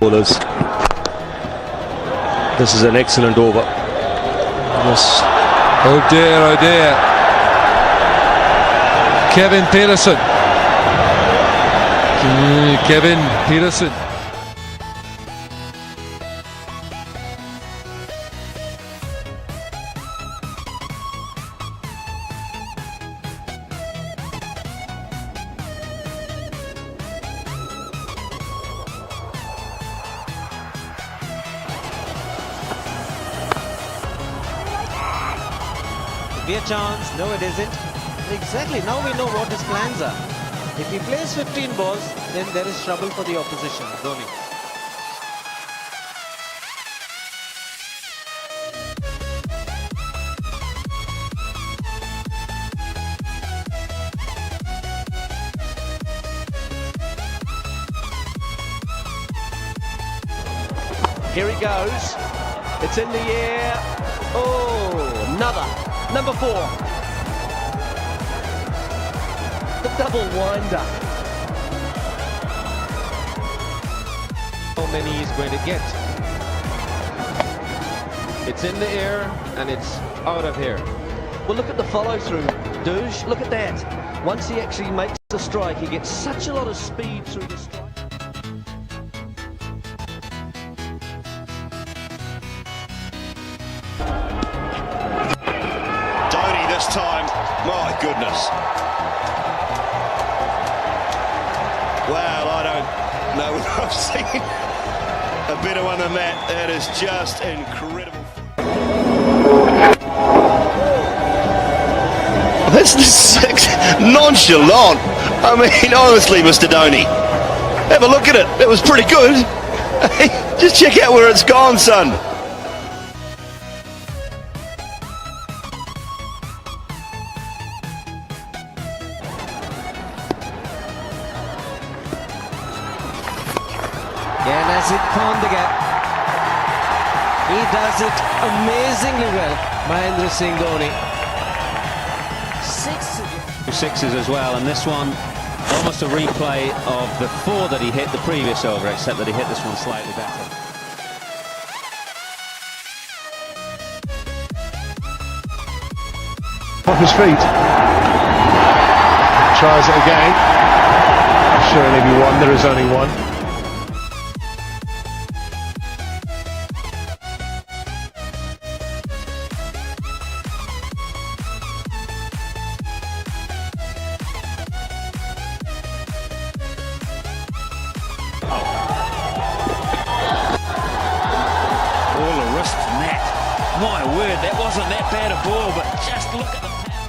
bowlers. This is an excellent over. Yes. Oh dear, oh dear. Kevin Peterson. Kevin Peterson. Be a chance. No, it isn't. Exactly. Now we know what his plans are. If he plays 15 balls, then there is trouble for the opposition. Dhoni. Here he goes. It's in the air. Oh, another. Number 4. The double winder. How many he's going to get? It's in the air and it's out of here. Well, look at the follow through, Douche. Look at that. Once he actually makes the strike, he gets such a lot of speed through the strike. This time, my goodness. Wow, I don't know if I've seen a better one than that. That is just incredible. This is nonchalant. I mean, honestly, Mr. Dhoni, have a look at it. It was pretty good. Just check out where it's gone, son. And as it found the gap, he does it amazingly well. Mahendra Singh Dhoni. 2 sixes as well, and this one almost a replay of the 4 that he hit the previous over, except that he hit this one slightly better. Off his feet. Tries it again. Sure, only be one. There is only one. All the wrist from that. My word, that wasn't that bad a ball, but just look at the power.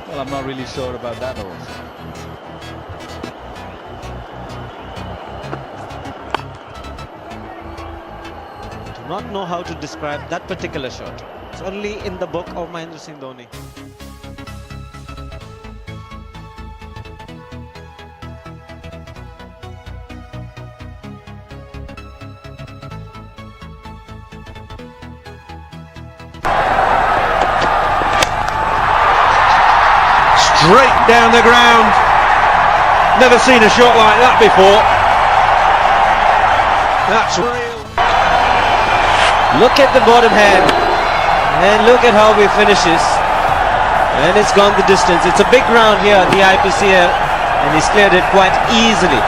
Well, I'm not really sure about that horse. Do not know how to describe that particular shot. It's only in the book of Mahendra Singh Dhoni. Straight down the ground. Never seen a shot like that before. That's real. Look at the bottom hand. And look at how he finishes. And it's gone the distance. It's a big ground here at the IPCL. And he's cleared it quite easily.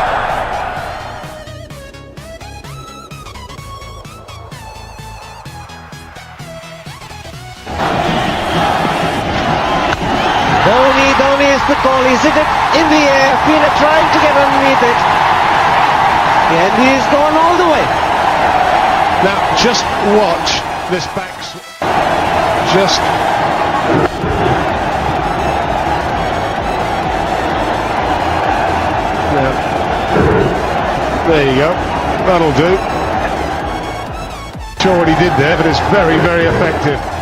Dhoni is the call. He's hit it in the air. Peter trying to get underneath it. And he's gone all the way. Now, just watch this back. Just. There you go. That'll do. Sure what he did there, but it's very, very effective.